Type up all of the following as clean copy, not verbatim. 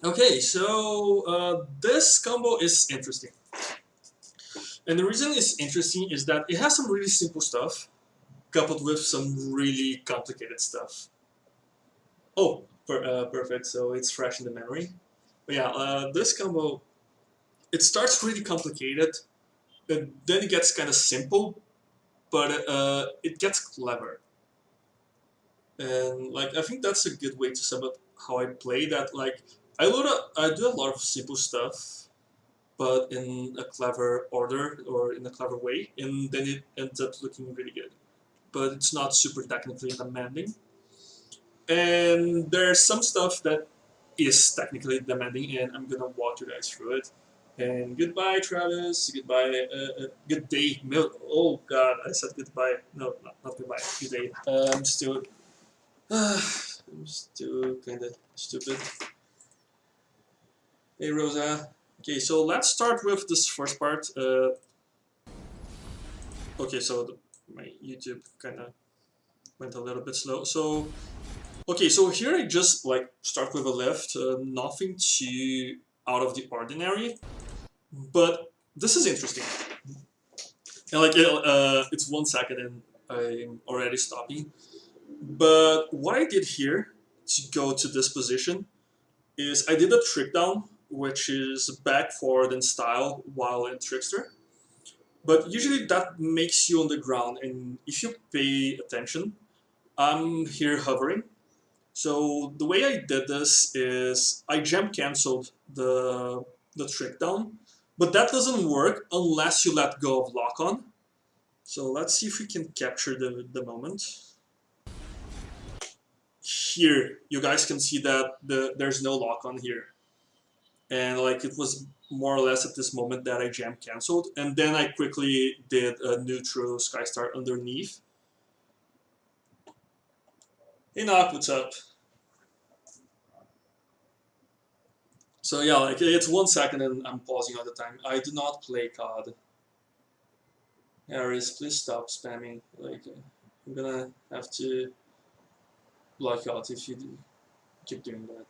Okay, so this combo is interesting. And the reason it's interesting is that it has some really simple stuff coupled with some really complicated stuff. Oh, perfect. So it's fresh in the memory. But yeah, this combo, it starts really complicated, and then it gets kind of simple, but it gets clever. And like I think that's a good way to sum up how I play that. Like I do a lot of simple stuff, but in a clever order or in a clever way, and then it ends up looking really good. But it's not super technically demanding. And there's some stuff that is technically demanding, and I'm gonna walk you guys through it. And goodbye, Travis. Goodbye. Good day. Oh God, I said goodbye. No, not goodbye. Good day. I'm still kind of stupid. Hey, Rosa. Okay, so let's start with this first part. Okay, so my YouTube kind of went a little bit slow. So okay, so here I just like start with a lift, nothing too out of the ordinary, but this is interesting. And like it's 1 second and I'm already stopping. But what I did here to go to this position is I did a trick down, which is back, forward, and style while in Trickster. But usually that makes you on the ground, and if you pay attention, I'm here hovering. So the way I did this is I jump canceled the trick down, but that doesn't work unless you let go of lock on. So let's see if we can capture the moment. Here, you guys can see that there's no lock on here. And like it was more or less at this moment that I jam canceled, and then I quickly did a neutral Skystar underneath. Hey Knock, what's up? So yeah, like it's 1 second and I'm pausing all the time. I do not play COD. Aris, please stop spamming. Like I'm gonna have to block you out if you keep doing that.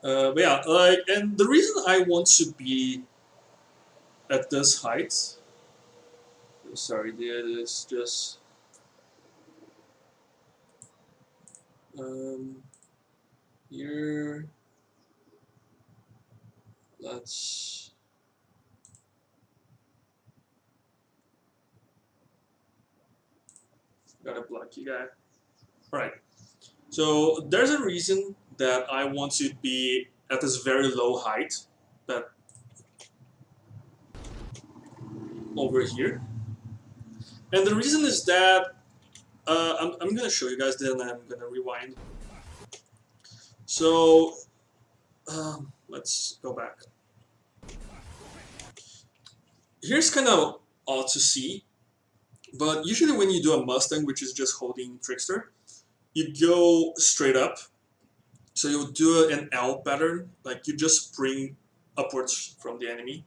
But yeah, like, and the reason I want to be at this height, sorry, dude, is just um, here. Let's. Gotta block you guy. All right. So there's a reason that I want to be at this very low height, that over here, and the reason is that I'm gonna show you guys, then I'm gonna rewind. So let's go back. Here's kind of odd to see, but usually when you do a Mustang, which is just holding Trickster, you go straight up. So you do an L pattern, like you just spring upwards from the enemy.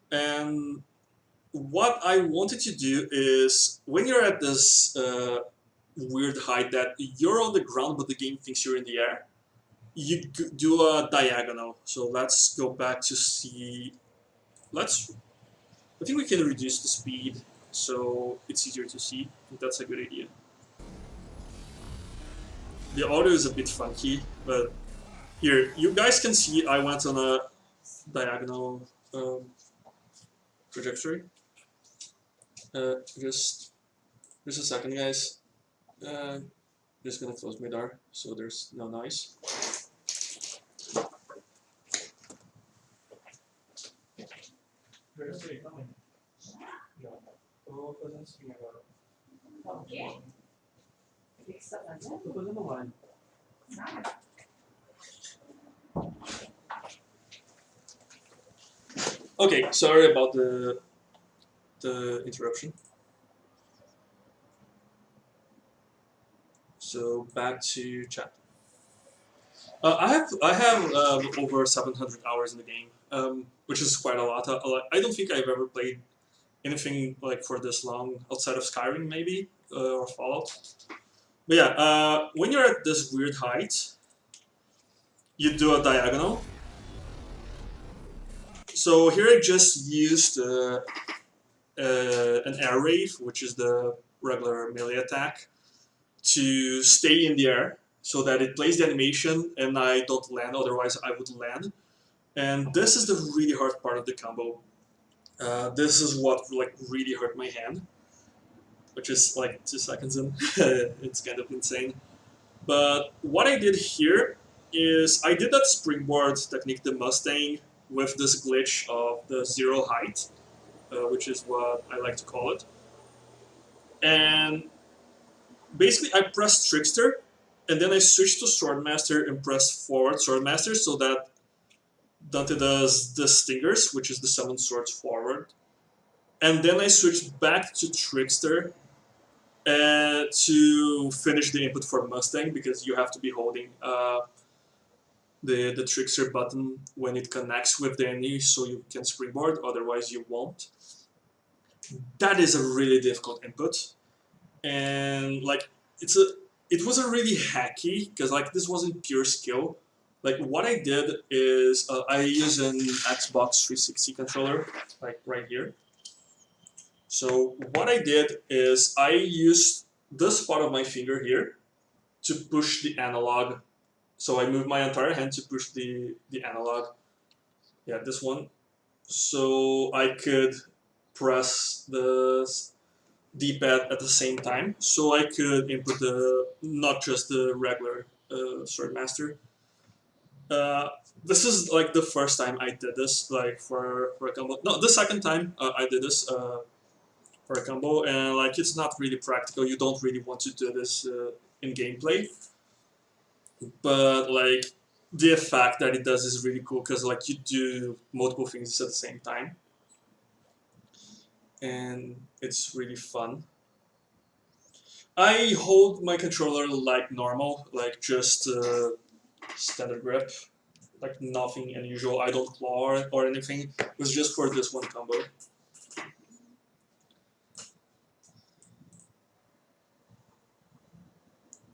And what I wanted to do is when you're at this weird height that you're on the ground, but the game thinks you're in the air, you do a diagonal. So let's go back to see. I think we can reduce the speed so it's easier to see. I think that's a good idea. The audio is a bit funky, but here, you guys can see I went on a diagonal trajectory. Just a second, guys. Just gonna close my door so there's no noise. Okay, sorry about the interruption. So back to chat. I have over 700 hours in the game, which is quite a lot. I don't think I've ever played anything like for this long outside of Skyrim, maybe or Fallout. But yeah, when you're at this weird height, you do a diagonal. So here I just used an air raid, which is the regular melee attack, to stay in the air so that it plays the animation and I don't land, otherwise I would land. And this is the really hard part of the combo. This is what like really hurt my hand, which is like 2 seconds in. It's kind of insane. But what I did here is I did that springboard technique, the Mustang, with this glitch of the zero height, which is what I like to call it. And basically, I pressed Trickster, and then I switched to Swordmaster and pressed forward Swordmaster so that Dante does the Stingers, which is the summon swords forward. And then I switched back to Trickster to finish the input for Mustang because you have to be holding the Trickster button when it connects with the enemy so you can springboard, otherwise you won't. That is a really difficult input. And like it was a really hacky because like this wasn't pure skill. Like what I did is I use an Xbox 360 controller, like right here. So what I did is I used this part of my finger here to push the analog. So I moved my entire hand to push the analog. Yeah, this one. So I could press the D-pad at the same time. So I could input the not just the regular Swordmaster. Uh, this is like the first time I did this, like for a combo. No, the second time I did this for a combo, and like it's not really practical. You don't really want to do this in gameplay, but like the effect that it does is really cool because like you do multiple things at the same time, and it's really fun. I hold my controller like normal, like just standard grip, like nothing unusual. I don't claw or anything. It was just for this one combo.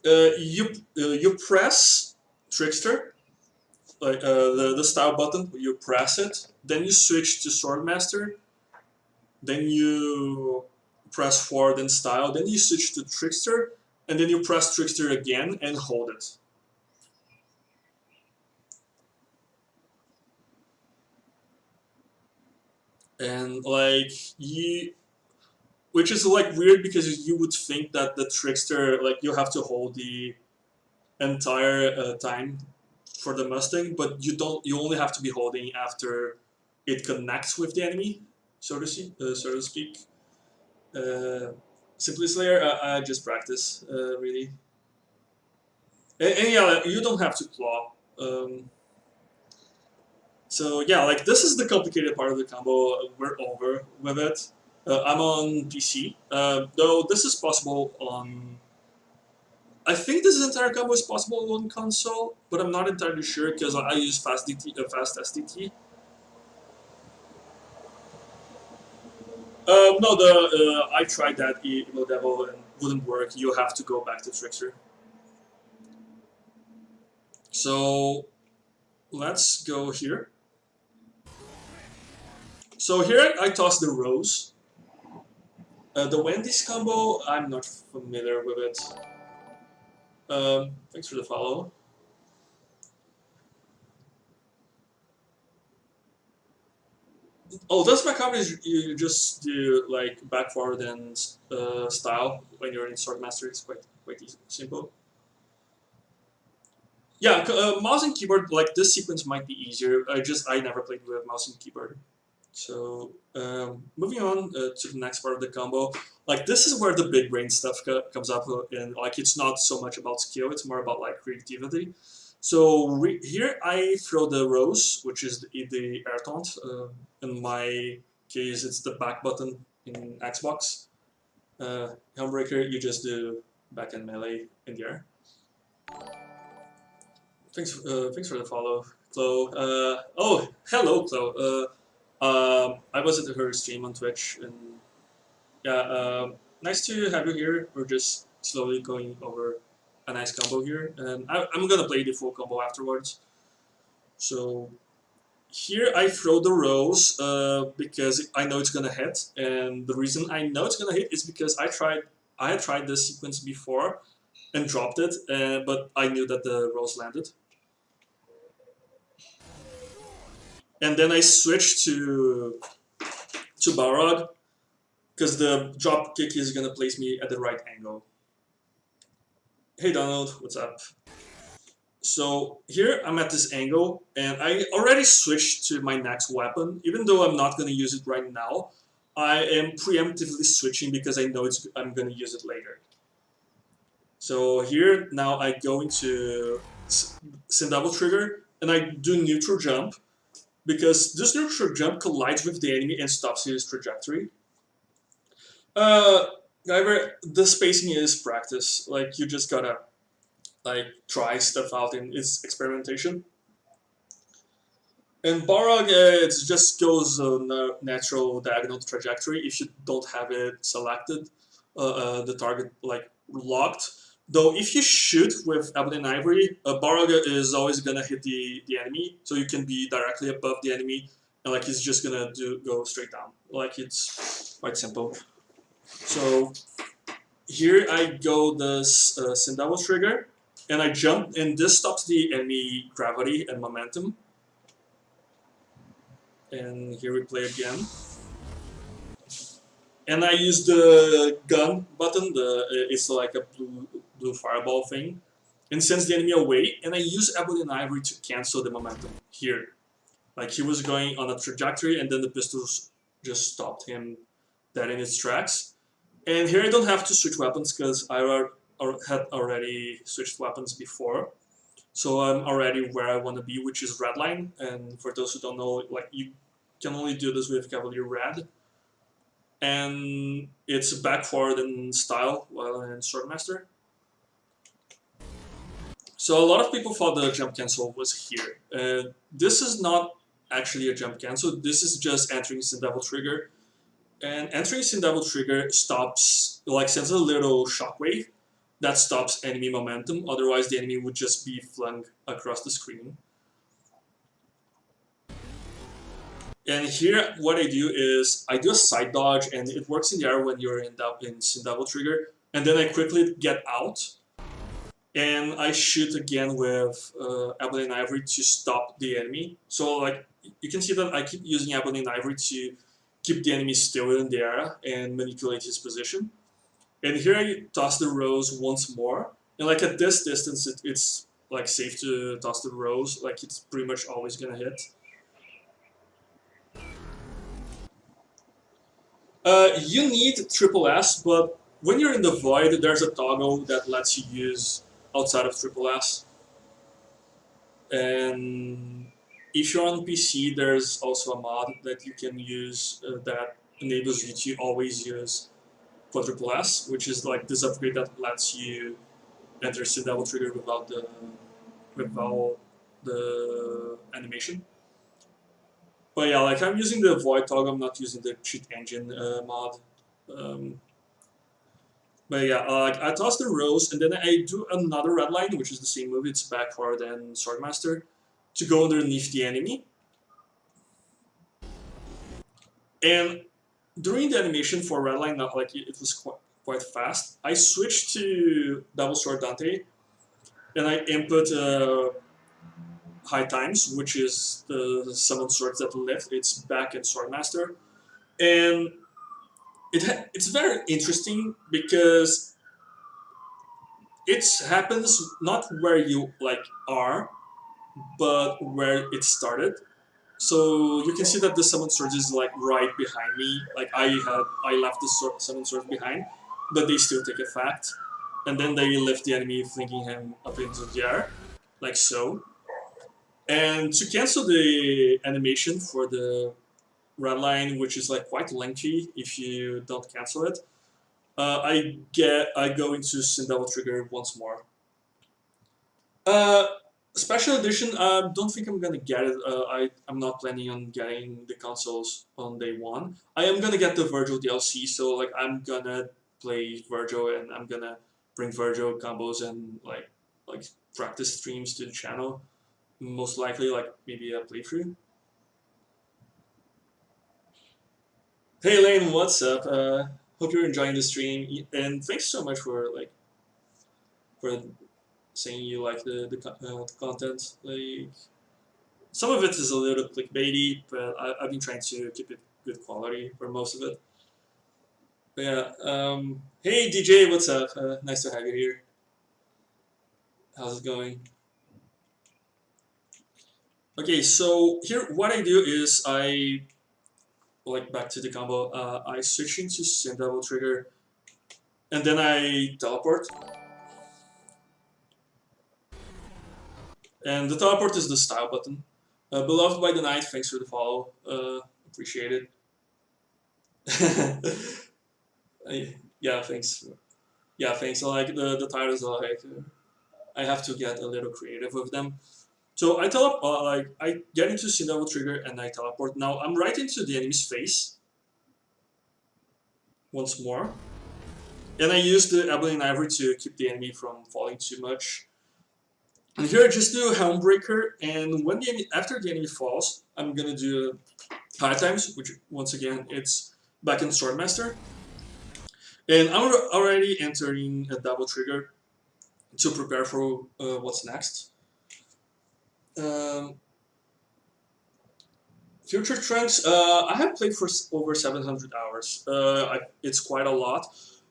You press Trickster, like the style button. You press it, then you switch to Swordmaster, then you press forward and style, then you switch to Trickster, and then you press Trickster again and hold it. And like you, which is like weird because you would think that the Trickster, like you have to hold the entire time for the Mustang, but you don't. You only have to be holding after it connects with the enemy, so to speak. Uh, Simply Slayer, I just practice really, and yeah, you don't have to claw. So yeah, like this is the complicated part of the combo. We're over with it. I'm on PC, though this is possible on. I think this entire combo is possible on console, but I'm not entirely sure because I use fast STT. No, the I tried that Emo Devil and wouldn't work. You have to go back to Trickster. So let's go here. So here I toss the Rose. The Wendy's combo, I'm not familiar with it. Thanks for the follow. Oh, that's my combo is you just do like back forward and style when you're in Swordmaster. It's quite easy, simple. Yeah, mouse and keyboard like this sequence might be easier. I never played with mouse and keyboard. So moving on to the next part of the combo, like this is where the big brain stuff comes up, and like it's not so much about skill; it's more about like creativity. So here I throw the rose, which is the air taunt. In my case, it's the back button in Xbox. Helmbreaker, you just do back and melee in the air. Thanks for the follow, Chloe. Oh, hello, Chloe. I was at her stream on Twitch, and yeah, nice to have you here. We're just slowly going over a nice combo here, and I'm gonna play the full combo afterwards. So here I throw the rose because I know it's gonna hit, and the reason I know it's gonna hit is because I had tried this sequence before and dropped it, but I knew that the rose landed. And then I switched to Balrog because the drop kick is gonna place me at the right angle. Hey Donald, what's up? So here I'm at this angle, and I already switched to my next weapon. Even though I'm not gonna use it right now, I am preemptively switching because I know I'm gonna use it later. So here now I go into Sin Double Trigger, and I do neutral jump because this neutral jump collides with the enemy and stops his trajectory. Uh, However, the spacing is practice. Like you just gotta like try stuff out in its experimentation. And Balrog, it just goes on a natural diagonal trajectory if you don't have it selected, the target like locked. Though if you shoot with Ebony and Ivory, Balrog is always gonna hit the enemy, so you can be directly above the enemy, and like he's just gonna go straight down. Like it's quite simple. So here I go this Sin Double Trigger, and I jump, and this stops the enemy gravity and momentum. And here we play again. And I use the gun button. It's like a blue fireball thing, and sends the enemy away. And I use Ebony and Ivory to cancel the momentum here. Like he was going on a trajectory, and then the pistols just stopped him dead in its tracks. And here I don't have to switch weapons because I had already switched weapons before. So I'm already where I want to be, which is red line. And for those who don't know, like you can only do this with Cavalier Red. And it's back forward in style while in Swordmaster. So a lot of people thought the jump cancel was here. This is not actually a jump cancel. This is just entering Sin Devil Trigger. And entering Sin Devil Trigger stops, like sends a little shockwave that stops enemy momentum. Otherwise, the enemy would just be flung across the screen. And here, what I do is I do a side dodge, and it works in the air when you're in Sin Devil Trigger. And then I quickly get out, and I shoot again with Ebony and Ivory to stop the enemy. So like you can see that I keep using Ebony and Ivory to keep the enemy still in the air and manipulate his position. And here I toss the rose once more, and like at this distance, it's like safe to toss the rose. Like it's pretty much always gonna hit. You need triple S, but when you're in the void, there's a toggle that lets you use outside of triple S. And if you're on PC, there's also a mod that you can use that enables you to always use quadruple S, which is like this upgrade that lets you enter Sin Devil Trigger without the animation. But yeah, like I'm using the void toggle, I'm not using the cheat engine mod. But yeah, like I toss the rose, and then I do another red line, which is the same move. It's back forward and Swordmaster to go underneath the enemy. And during the animation for red line, like it was quite fast. I switched to double sword Dante, and I input high times, which is the summon swords that lift. It's back in Swordmaster, and it's very interesting because it happens not where you like are, but where it started. So you can see that the summon sword is like right behind me. Like I left the summon sword behind, but they still take effect, and then they lift the enemy, flinging him up into the air, like so. And to cancel the animation for the red line, which is like quite lengthy if you don't cancel it, I go into Sin Devil Trigger once more. Uh, Special edition. Don't think I'm gonna get it. I'm not planning on getting the consoles on day one. I am gonna get the Virgil DLC, so like I'm gonna play Virgil, and I'm gonna bring Virgil combos and like practice streams to the channel. most likely like maybe a playthrough. Hey Lane, what's up? Hope you're enjoying the stream, and thanks so much for for saying you like the content. Like some of it is a little clickbaity, but I've been trying to keep it good quality for most of it. But yeah, hey DJ, what's up? Nice to have you here. How's it going? Okay, so here what I do is I like back to the combo. I switch into Sim Double Trigger, and then I teleport. And the teleport is the style button. Beloved by the night, thanks for the follow. Appreciate it. Yeah, thanks. Yeah, thanks. I like the titles. I have to get a little creative with them. So I like I get into Sin Double Trigger and I teleport. Now I'm right into the enemy's face once more, and I use the Ebony Ivory to keep the enemy from falling too much. And here I just do a Helmbreaker, and when after the enemy falls, I'm gonna do high times, which once again it's back in Swordmaster, and I'm already entering a double trigger to prepare for what's next. Um, Future Trunks, I have played for over 700 hours. It's quite a lot,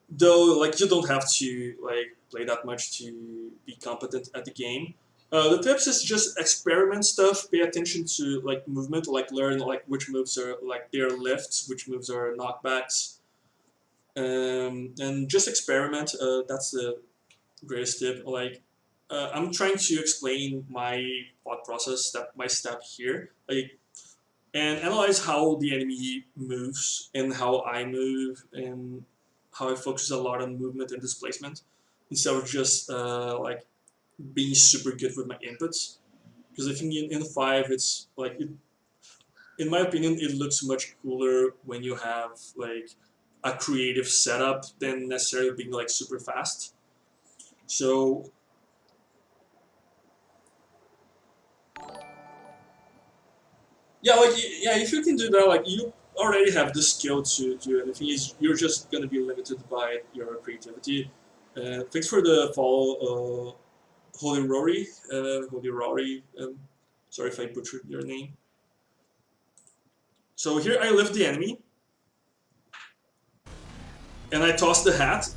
though. Like you don't have to like play that much to be competent at the game. The tips is just experiment stuff. Pay attention to like movement, like learn like which moves are like their lifts, which moves are knockbacks, and just experiment. That's the greatest tip. Like I'm trying to explain my thought process step by step here. Like and analyze how the enemy moves and how I move and how I focus a lot on movement and displacement instead of just like being super good with my inputs. Because I think in 5, it's like, in my opinion, it looks much cooler when you have like a creative setup than necessarily being like super fast. So yeah, like yeah, if you can do that, like you already have the skill to do anything. You're just gonna be limited by your creativity. Thanks for the follow, Holy Rory. Holy Rory. Sorry if I butchered your name. So here I lift the enemy, and I toss the hat,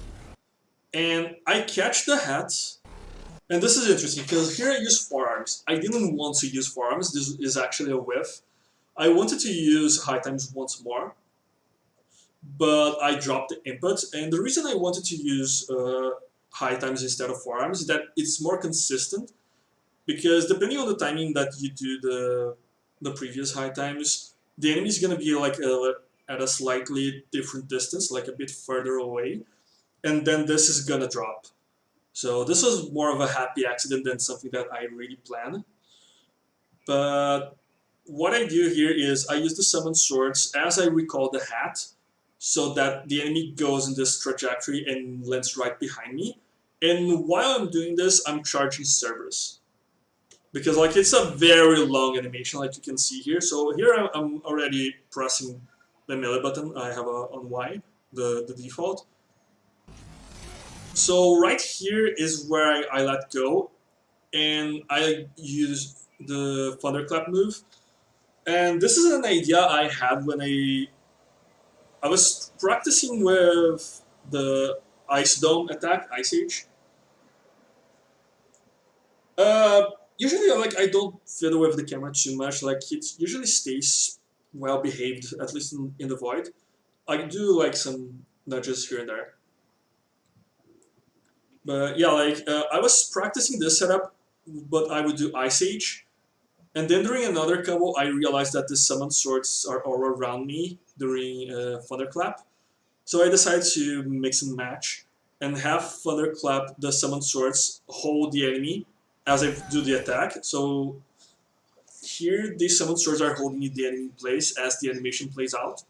and I catch the hat. And this is interesting because here I use forearms. I didn't want to use forearms. This is actually a whiff. I wanted to use high times once more, but I dropped the input. And the reason I wanted to use high times instead of forearms is that it's more consistent. Because depending on the timing that you do the previous high times, the enemy is gonna be like at a slightly different distance, like a bit further away, and then this is gonna drop. So this was more of a happy accident than something that I really planned. But what I do here is I use the summon swords as I recall the hat, so that the enemy goes in this trajectory and lands right behind me. And while I'm doing this, I'm charging Cerberus. Because like it's a very long animation, like you can see here. So here I'm already pressing the melee button. I have on Y, the default. So right here is where I let go, and I use the thunderclap move. And this is an idea I had when I was practicing with the Ice Dome attack, Ice Age. Uh, Usually, like I don't fiddle with the camera too much. Like it usually stays well behaved, at least in the void. I do like some nudges here and there. But yeah, like I was practicing this setup, but I would do Ice Age, and then during another combo, I realized that the summon swords are all around me during Thunderclap. So I decided to mix and match and have Thunderclap the summon swords hold the enemy as I do the attack. So here the summon swords are holding the enemy in place as the animation plays out.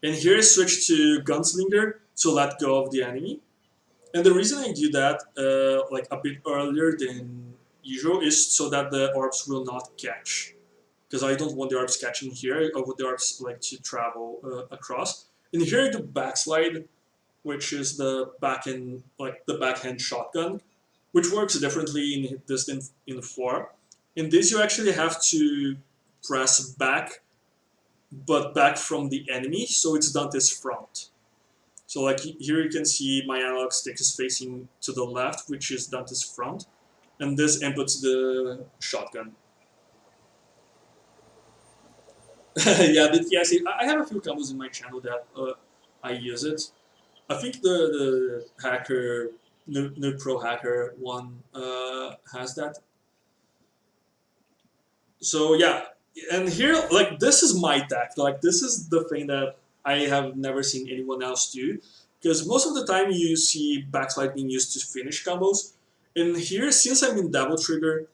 And here I switch to Gunslinger to let go of the enemy. And the reason I do that like a bit earlier than usual is so that the orbs will not catch. Because I don't want the orbs catching here. I want the orbs like to travel across. And here the backslide, which is the backhand shotgun, which works differently in this than in 4. In this, you actually have to press back, but back from the enemy, so it's Dante's front. So like here you can see my analog stick is facing to the left, which is Dante's front, and this inputs the shotgun. Yeah, but yeah, see, I have a few combos in my channel that I use it. I think the hacker, new pro hacker one has that. So yeah, and here like this is my deck. Like this is the thing that I have never seen anyone else do, because most of the time you see backslide being used to finish combos, and here since I'm in double trigger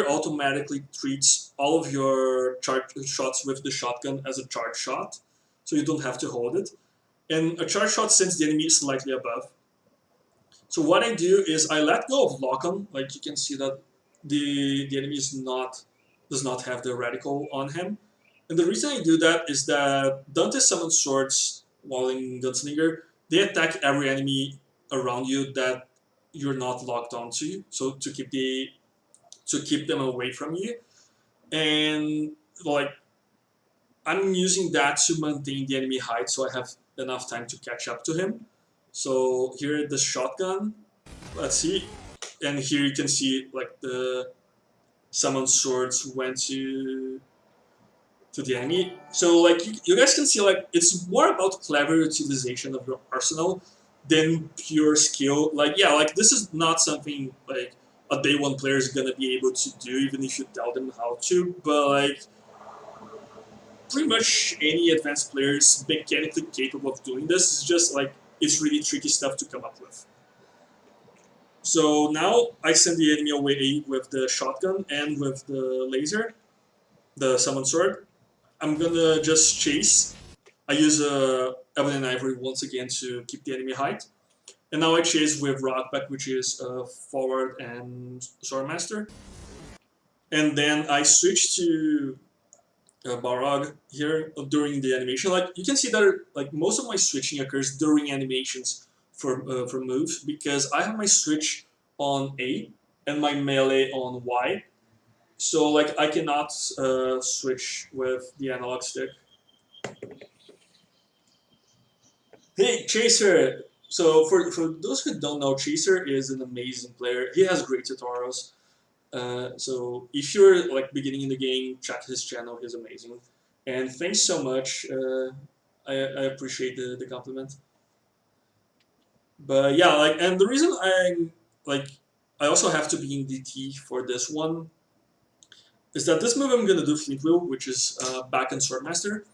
automatically treats all of your charge shots with the shotgun as a charge shot, so you don't have to hold it. And a charge shot sends the enemy slightly above. So what I do is I let go of lock on. Like you can see that the enemy does not have the radical on him. And the reason I do that is that Dante summons swords while in Gunslinger. They attack every enemy around you that you're not locked onto. So to keep them away from you. And like I'm using that to maintain the enemy height so I have enough time to catch up to him. So here the shotgun, let's see, and here you can see like the summon swords went to the enemy. So like you guys can see like it's more about clever utilization of your arsenal than pure skill. Like yeah, like this is not something like a day one player is gonna be able to do even if you tell them how to, but like pretty much any advanced player is mechanically capable of doing this. It's just like it's really tricky stuff to come up with. So now I send the enemy away with the shotgun and with the laser, the summon sword. I'm gonna just chase. I use Ebony and Ivory once again to keep the enemy height. And now I chase with Rockback, which is forward and Swordmaster. And then I switch to Barog here during the animation. Like you can see that like most of my switching occurs during animations for moves because I have my switch on A and my melee on Y. So like I cannot switch with the analog stick. Hey Chaser! So for those who don't know, Chaser is an amazing player. He has great tutorials. So if you're like beginning in the game, check his channel. He's amazing. And thanks so much. I appreciate the compliment. But yeah, like, and the reason I'm like, I also have to be in DT for this one is that this move I'm gonna do Fleet Wheel, which is back and Swordmaster.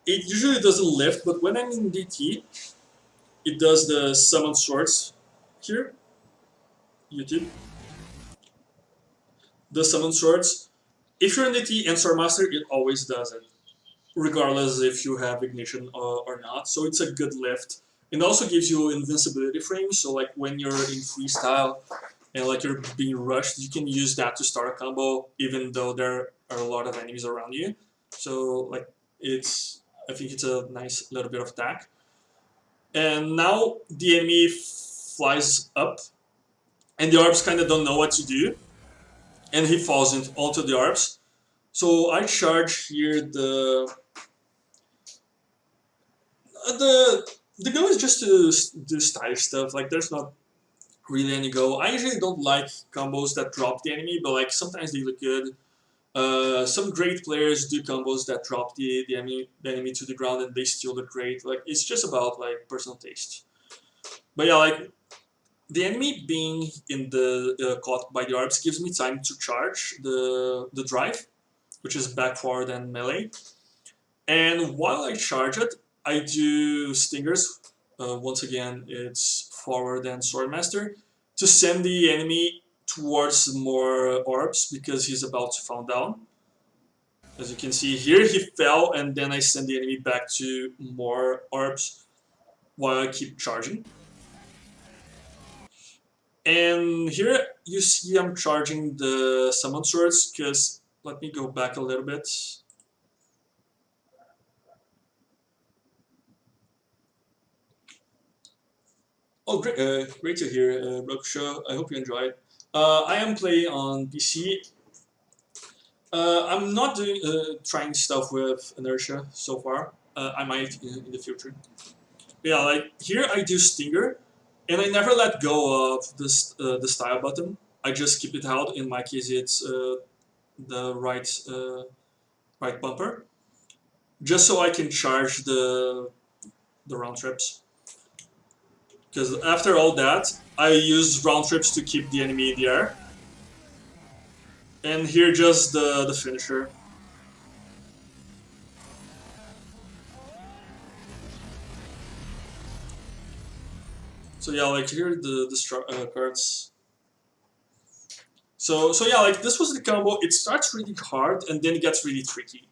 It usually doesn't lift, but when I'm in DT, it does the summon swords here. YouTube. The summon swords. If you're in DT and Swordmaster, it always does it, regardless if you have ignition or not. So it's a good lift. It also gives you invincibility frames. So like when you're in freestyle and like you're being rushed, you can use that to start a combo, even though there are a lot of enemies around you. So like I think it's a nice little bit of attack. And now the enemy flies up, and the orbs kind of don't know what to do, and he falls onto the orbs. So I charge here the go is just to do style stuff. Like there's not really any go. I usually don't like combos that drop the enemy, but like sometimes they look good. Some great players do combos that drop the enemy to the ground and they still look great. Like it's just about like personal taste. But yeah, like the enemy being in the caught by the orbs gives me time to charge the drive, which is back, forward, and melee. And while I charge it, I do stingers. Once again, it's forward and swordmaster to send the enemy towards more orbs because he's about to fall down. As you can see here, he fell, and then I send the enemy back to more orbs while I keep charging. And here you see I'm charging the summon swords because let me go back a little bit. Oh, great! Great to hear, Rokusho. I hope you enjoyed. I am playing on PC. I'm not doing trying stuff with inertia so far. I might in the future. Yeah, like here I do Stinger, and I never let go of this the style button. I just keep it held. In my case, it's the right bumper, just so I can charge the round trips. Because after all that, I use round trips to keep the enemy in the air, and here just the finisher. So yeah, like here the cards. So yeah, like this was the combo. It starts really hard and then it gets really tricky.